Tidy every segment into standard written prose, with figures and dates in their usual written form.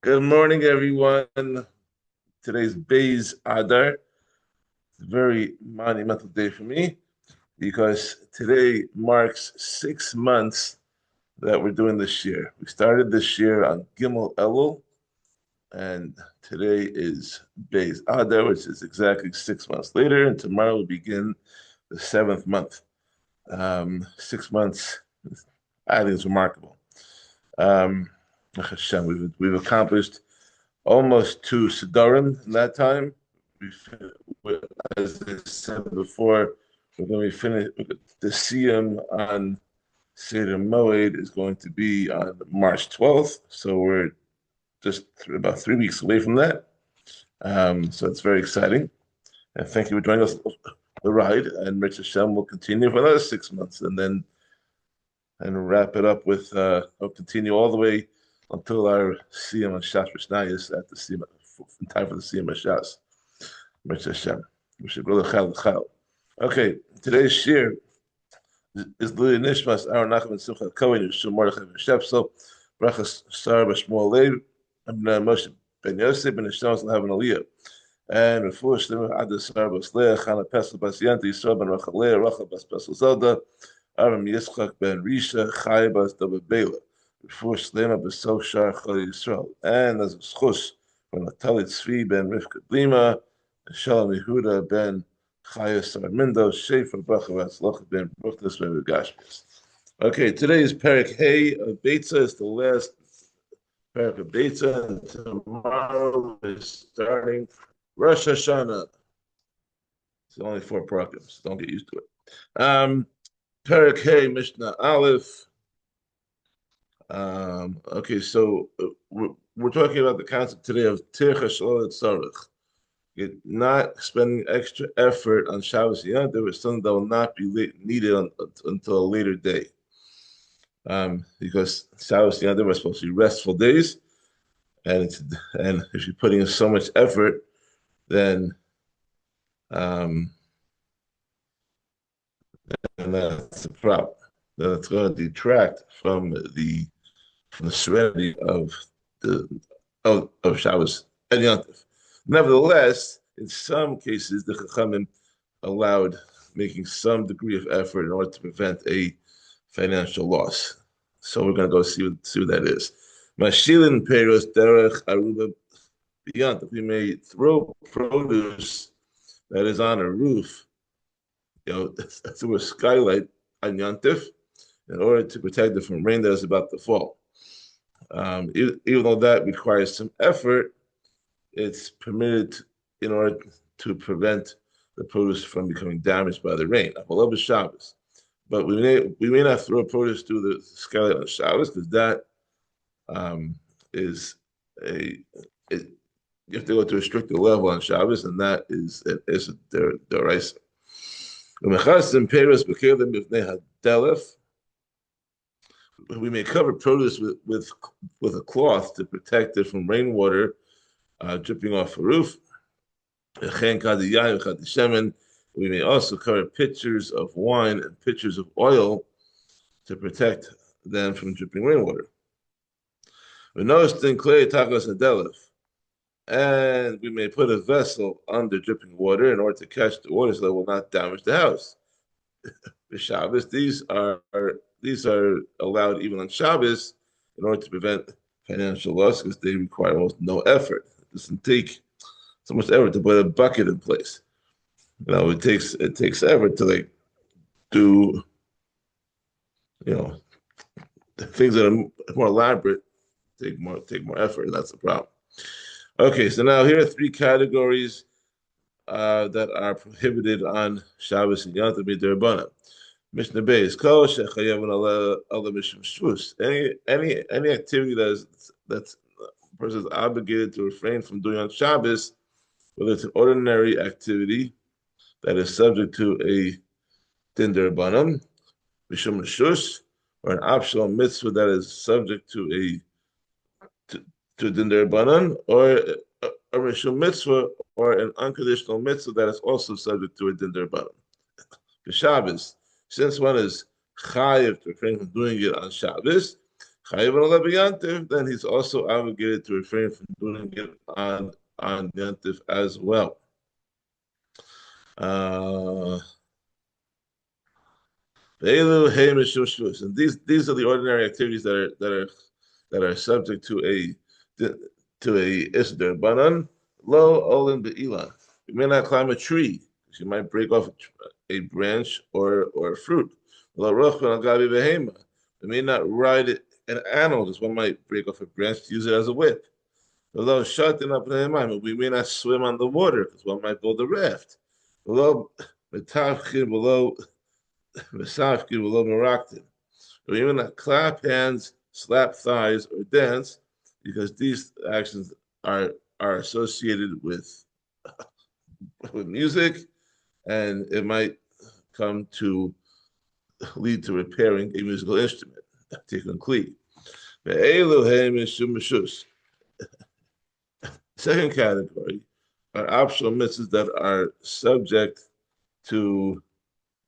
Good morning, everyone. Today's Beis Adar. It's a very monumental day for me because today marks 6 months that we're doing this year. We started this year on Gimel Elul, and today is Beis Adar, which is exactly 6 months later, and tomorrow we begin the seventh month. 6 months, I think it's remarkable. We've accomplished almost two Siddharim in that time. As I said before, we're going to be finished. The Siyum on Seder Moed is going to be on March 12th. So we're just about 3 weeks away from that. So it's very exciting. And thank you for joining us the ride. And Rich Hashem will continue for another 6 months and wrap it up with, we'll continue all the way until our Siyam and Shas Rishnayis at the Siyam, in time for the Siyam and Shas. Rich Hashem. We should go to Okay, today's shiur is Lui Nishmas Aaron Nachman and Simcha Cohen Yeshua Mordechai Ben Shepsel Brachas Sar B'Shmuel Lev Moshe Ben Yosef Ben Hashem will have an Aliyah and Refuah Shleimah Ad Sar B'Sleh Chana Pesel Bas Yanta Yisrael Ben Rachaleh Rachel Bas Pesel Zelda Aram Yitzchak Ben Risha Chai Bas David Beilah Refuah Shleimah B'Sol Shar Chal Yisrael and as a schus from Natalie Tzvi Ben Rivka Blima Shalom Yehuda Ben Chayas Armindo Shefer Brachavat Sloch Ben Bruchnas Ben Gashmis. Okay, today is Perek Hey of Beitzah. It's the last Perek of Beitzah, and tomorrow is starting Rosh Hashanah. It's only 4 paragraphs. Don't get used to it. Perek Hey Mishnah Aleph. Okay, so we're talking about the concept today of Tirchah Shalom Tzarech. You're not spending extra effort on Shabbos and Yom Tov is something that will not be needed until a later day. Because Shabbos and Yom Tov are supposed to be restful days, and if you're putting in so much effort, then and that's a problem. Then it's going to detract from the serenity of Shabbos and Yom Tov. Nevertheless, in some cases, the Chachamim allowed making some degree of effort in order to prevent a financial loss. So we're going to go see what that is. Mashilin peros derech aruba beyond. We may throw produce that is on a roof, through a skylight on Yom Tov, in order to protect it from rain that is about to fall. Even though that requires some effort, it's permitted in order to prevent the produce from becoming damaged by the rain. I love Shabbos, but we may not throw produce through the skylight on Shabbos because that is you have to go to a stricter level on Shabbos, and that is a deraisa. We may cover produce with a cloth to protect it from rainwater dripping off a roof. We may also cover pitchers of wine and pitchers of oil to protect them from dripping rainwater. And we may put a vessel under dripping water in order to catch the water so that it will not damage the house. The Shabbos, these are allowed even on Shabbos in order to prevent financial loss because they require almost no effort. It doesn't take so much effort to put a bucket in place. It takes effort to do the things that are more elaborate take more effort, and that's the problem. Okay, so now here are 3 categories that are prohibited on Shabbos and Yom Tov B'Derabbanan. Mishnah Beis Kol Shechayavon Ala Mishum Shvus. Any activity that's a person is obligated to refrain from doing on Shabbos, whether it's an ordinary activity that is subject to a din d'Rabbanan, Mishum Shus, or an optional mitzvah that is subject to a din d'Rabbanan, or a Mishum mitzvah, or an unconditional mitzvah that is also subject to a din d'Rabbanan. The Shabbos, since one is chayiv to refrain from doing it on Shabbos, then he's also obligated to refrain from doing it on Yantif as well. And these are the ordinary activities that are subject to a isder banan. Lo olin be'ilah. You may not climb a tree because you might break off a branch or a fruit. Lo rochban agabi behema. You may not ride an animal because one might break off a branch to use it as a whip. Lo shatin up we may not swim on the water because one might build a raft. Lo metavchin below mesavkin below meraktin. Or even not clap hands, slap thighs, or dance, because these actions are associated with music, and it might come to lead to repairing a musical instrument. Techum Shabbos. Second category are optional mitzvahs that are subject to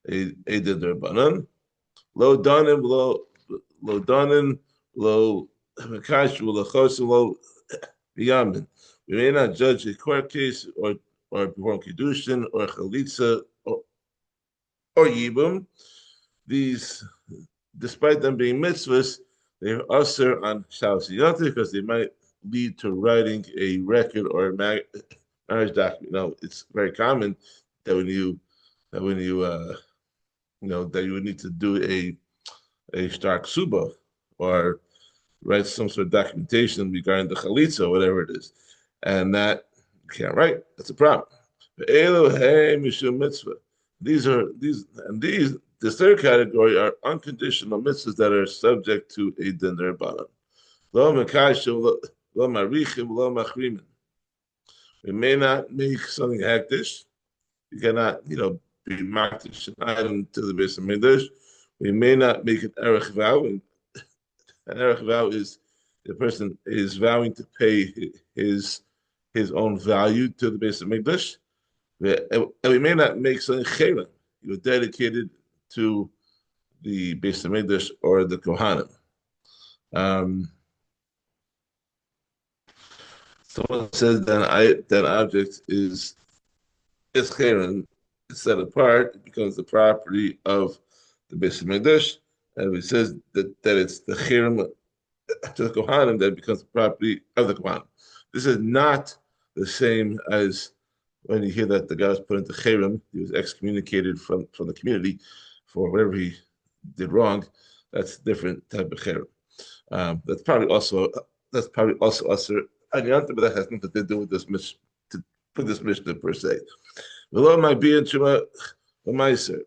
a derbanan. Lo danim, lo danim, lo mekash, lo chosim, lo yamin. We may not judge a court case or perform kiddushin or chalitza or yibum. These, despite them being mitzvahs, they are also on Shabbos and Yom Tov because they might lead to writing a record or a marriage document. You know, it's very common that when you that you would need to do a stark suba or write some sort of documentation regarding the chalitza or whatever it is, and that you can't write. That's a problem. This third category are unconditional mitzvahs that are subject to a din derbanan. Lo mekashim, lo marichim, lo machrimin. We may not make something hektish. You cannot, be makdish an item to the Beis Hamikdash. We may not make an erech vow. And an erech vow is the person is vowing to pay his own value to the Beis Hamikdash. And we may not make something chayran. You were dedicated to the Beis Hamikdash or the Kohanim. Someone says that object is chayran. It's set apart. It becomes the property of the Beis Hamikdash, and it says that it's the chayran to the Kohanim that becomes the property of the Kohanim. This is not the same as when you hear that the guy was put into chayrim, he was excommunicated from the community for whatever he did wrong. That's a different type of chayrim. That's probably also usher anyanta, but that has nothing to do with this mishnah per se. Below might be in Shema L'Maiser.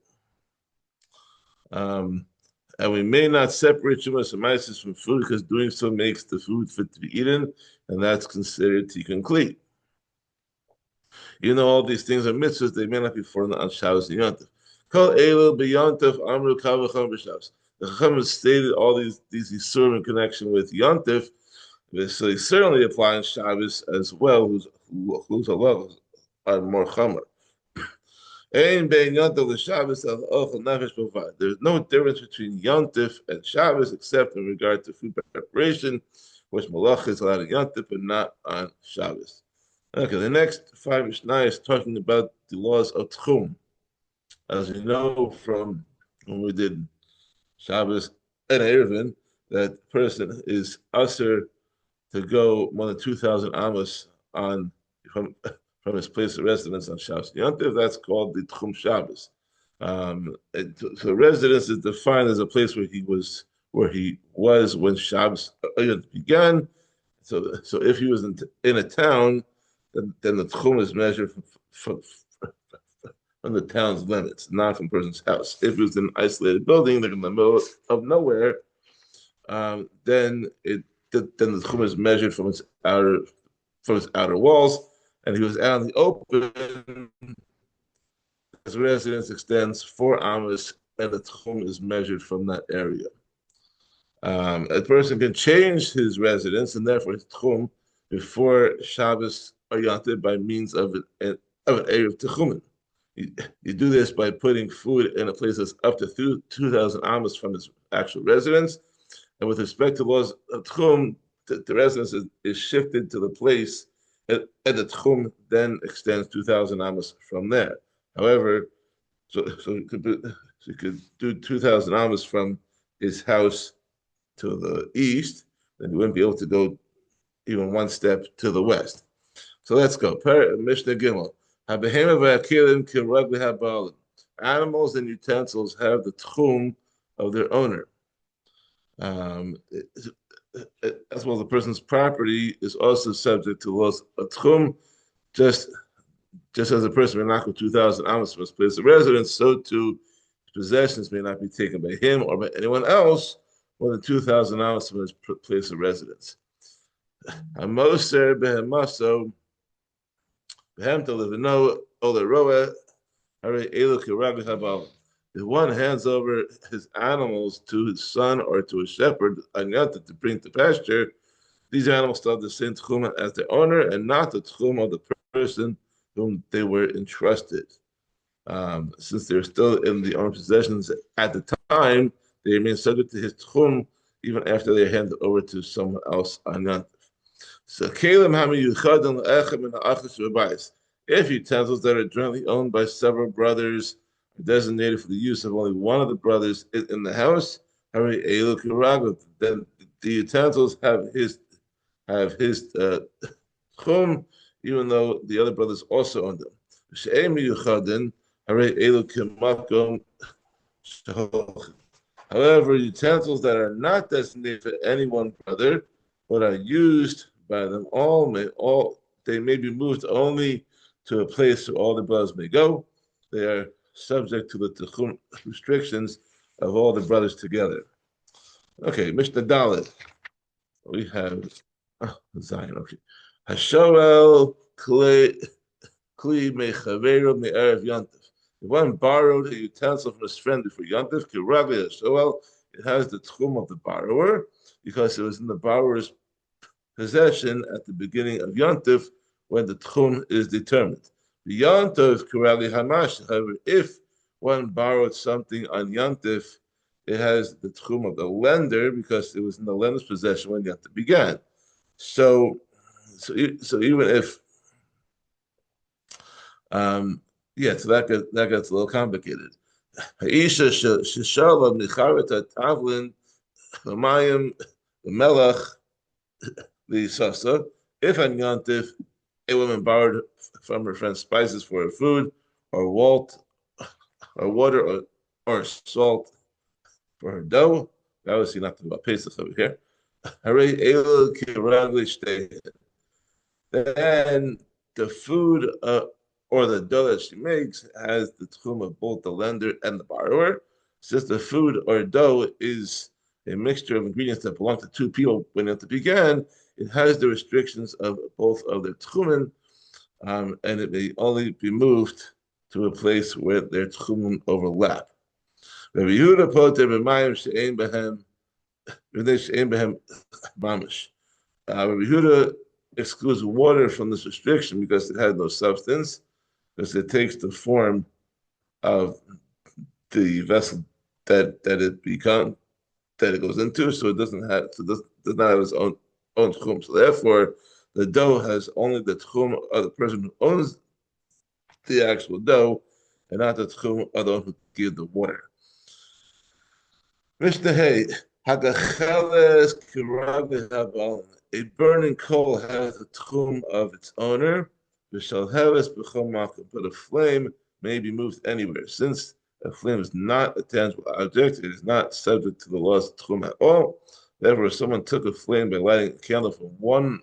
And we may not separate Shemas and Maises from food because doing so makes the food fit to be eaten, and that's considered Techum Shabbos. All these things are mitzvahs, they may not be found on Shabbos and Yom Tov. Kol Eilu b'Yom Tov Amru Kal V'cham b'Shabbos. The Chacham has stated all these yisurim in connection with Yom Tov, so they certainly apply on Shabbos as well, whose halachos are more chamer. There's no difference between Yom Tov and Shabbos except in regard to food preparation, which malach is allowed on Yom Tov but not on Shabbos. Okay, the next 5 Mishnah is talking about the laws of Techum. As we know from when we did Shabbos and Erevin, that person is usher to go more than 2,000 amos from his place of residence on Shabbos and Yom Tov. That's called the Techum Shabbos. So residence is defined as a place where he was when Shabbos began. So if he was in a town, then the Techum is measured from the town's limits, not from a person's house. If it was in an isolated building, like in the middle of nowhere, then the Techum is measured from its outer walls. And he was out in the open. His residence extends 4 amos, and the Techum is measured from that area. A person can change his residence and therefore his Techum before Shabbos or Yom Tov by means of an Erev Techumen. You do this by putting food in a place that's up to 2,000 amos from his actual residence, And with respect to laws of Techum, the residence is shifted to the place, and the Techum then extends 2,000 amos from there. However, so you could do 2,000 amos from his house to the east, then you wouldn't be able to go even one step to the west. So let's go. Mishnah Gimel. Animals and utensils have the tchum of their owner. As well, the person's property is also subject to laws of tchum, just as a person may not go 2,000 amos from his place of residence, so too possessions may not be taken by him or by anyone else more than 2,000 amos from his place of residence. Amoser behemaso behem to live no oleroa hare elu kirag habal. If one hands over his animals to his son or to a shepherd to bring to pasture, these animals still have the same tchum as their owner and not the tchum of the person whom they were entrusted. Since they're still in the owner's possessions at the time, they remain subject to his tchum even after they're handed over to someone else on Yom Tov. So, if utensils that are jointly owned by several brothers are designated for the use of only one of the brothers in the house, then the utensils have his tchum, even though the other brothers also own them. However, utensils that are not designated for any one brother, but are used by them all, they may be moved only to a place where all the brothers may go. They are subject to the Techum restrictions of all the brothers together. Okay, Mishnah Dalet. We have Zion. Okay, Hashoel Kli Mechaveru Me'erev Yom Tov. If one borrowed a utensil from his friend before Yom Tov, Kiragli Hashoel, it has the Techum of the borrower because it was in the borrower's possession at the beginning of Yom Tov when the Techum is determined. The Yom Tov Kiragli Hamash. However, if one borrowed something on Yom Tov, it has the Techum of the lender because it was in the lender's possession when Yom Tov began. So even if, so that gets a little complicated. Ha'isha sheshala michareta tavlin l'mayim l'melach l'sasa. If on Yom Tov a woman borrowed from her friend spices for her food, or water, or salt for her dough, obviously not talking about Pesach over here. Then the food or the dough that she makes has the tchum of both the lender and the borrower. Since the food or dough is a mixture of ingredients that belong to two people when it began, it has the restrictions of both of their tchumen, and it may only be moved to a place where their tchumen overlap. Rabbi Yehuda poter b'mayim she'ein behem mamish. Rabbi Yehuda excludes water from this restriction because it had no substance, because it takes the form of the vessel that it goes into, so it does not have its own tchum. So therefore, the dough has only the tchum of the person who owns the actual dough, and not the tchum of the one who gives the water. Mishnah Hey, Hagacheles Kirag Habal. A burning coal has the tchum of its owner, but a flame may be moved anywhere. Since a flame is not a tangible object, it is not subject to the laws of tchum at all. Therefore, if someone took a flame by lighting a candle from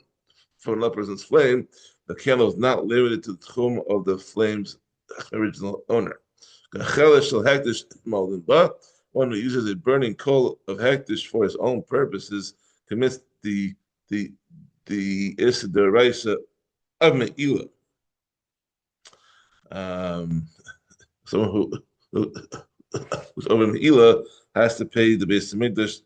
another person's flame, the candle is not limited to the tchum of the flame's original owner. One who uses a burning coal of hektish for his own purposes commits the Issa Deraisa of Me'ila. Someone who's over Me'ila has to pay the Beis Hamikdash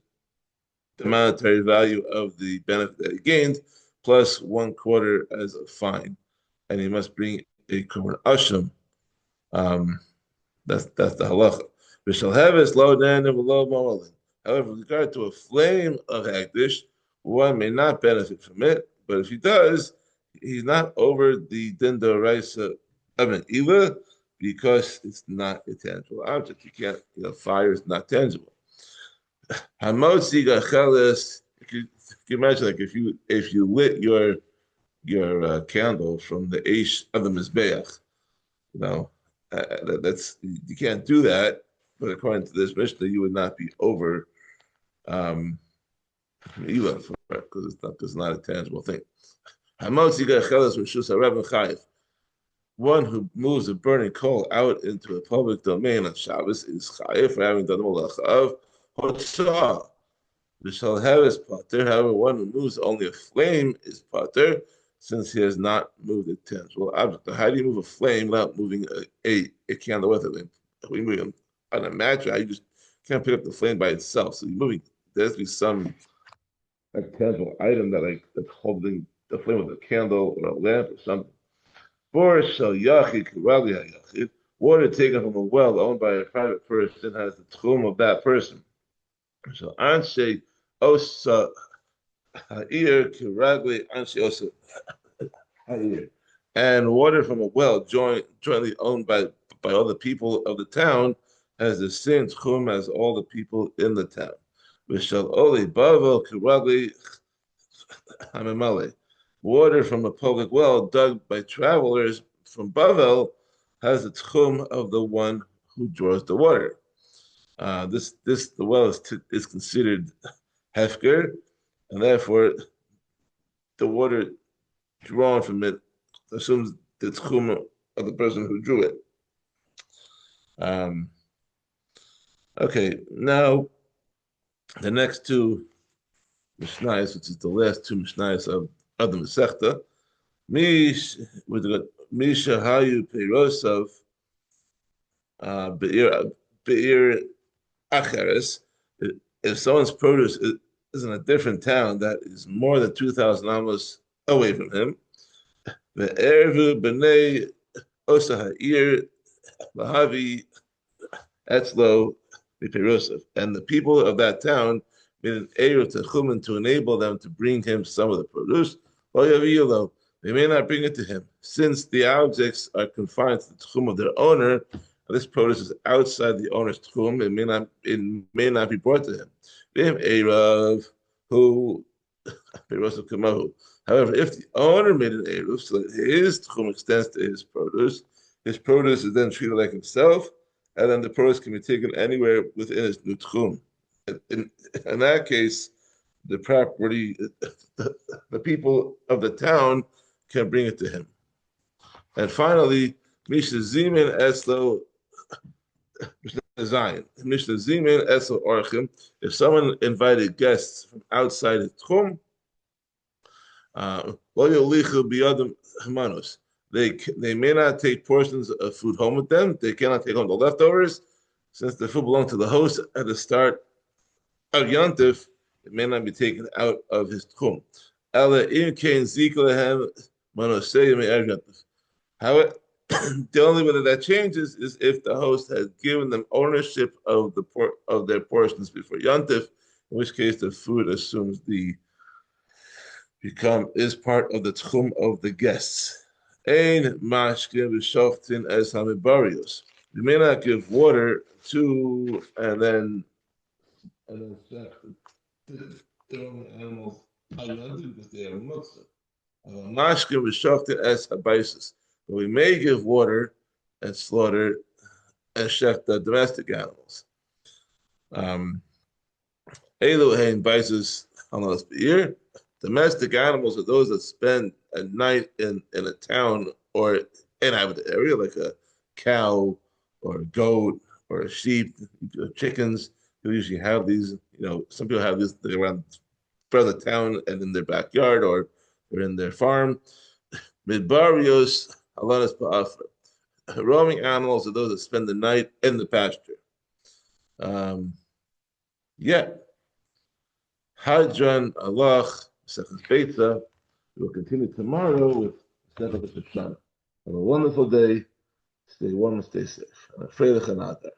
the monetary value of the benefit that he gained, plus 1/4 as a fine, and he must bring a korban asham. That's the halacha. However, with regard to a flame of hagdish, one may not benefit from it, but if he does, he's not over the din d'oraisa of an ila because it's not a tangible object. You can't, fire is not tangible. Hamotzi gacheles. You can imagine, like if you lit your candle from the ash of the mizbeach, that's you can't do that. But according to this Mishnah, you would not be over ila for it because it's not a tangible thing. Hamotzi gacheles reshus harav chayiv. One who moves a burning coal out into a public domain on Shabbos is chayiv for having done the malacha of hotzah. The shalhev is pater. However, one who moves only a flame is pater, since he has not moved a tangible object. Now, how do you move a flame without moving a candle with it? We move on a match. You just can't pick up the flame by itself. So you're moving. There has to be some tangible item that's holding the flame with a candle or a lamp or something. For shall yachid kirali hayachid, water taken from a well owned by a private person has the tchum of that person. So anshe osa ha'ir kiragli anshe osa ha'ir, and water from a well jointly owned by all the people of the town has the same tchum as all the people in the town. V'shal oli bavel kiragli hamemale. Water from a public well dug by travelers from Bavel has the tchum of the one who draws the water. The well is considered hefker, and therefore the water drawn from it assumes the tchum of the person who drew it. Okay, now the next two mishnayos, which is the last two mishnayos of the Masechta, Misha Hayu Peirosav Be'ir Acheres. If someone's produce is in a different town that is more than 2,000 amos away from him, Ve'ervu B'nei Osa Ha'ir Lahavi Etzlo Peirosav, and the people of that town made an eruv techumen to enable them to bring him some of the produce. They may not bring it to him, since the objects are confined to the tchum of their owner. And this produce is outside the owner's tchum. It may not be brought to him. However, if the owner made an eruv so that his tchum extends to his produce is then treated like himself, and then the produce can be taken anywhere within his new tchum. In that case, the property, the people of the town can bring it to him. And finally, Mishnah Zimin Eslo Zion. Mishnah Zimin Eslo Orchim. If someone invited guests from outside his tchum, they may not take portions of food home with them. They cannot take home the leftovers, since the food belonged to the host at the start of Yom Tov. It may not be taken out of his tchum. However, the only way that changes is if the host has given them ownership of their portions before Yom Tov, in which case the food assumes is part of the tchum of the guests. Ein mashkin v'shoftin es hamibarios. You may not give water to and then their own animals because they are mitzvah. Mashkin v'shoftin es habaysis. But we may give water and slaughter and shech the domestic animals. Elu hein baisis halas be'ir. Domestic animals are those that spend a night in a town or inhabited area, like a cow or a goat or a sheep, chickens. People usually have these, some people have these around further town and in their backyard or in their farm. Midbarios halanas ba'afra. Roaming animals are those that spend the night in the pasture. Hadran Allah. Beitzah. We will continue tomorrow with Second Shana. Have a wonderful day. Stay warm and stay safe. I'm afraid of Chanata.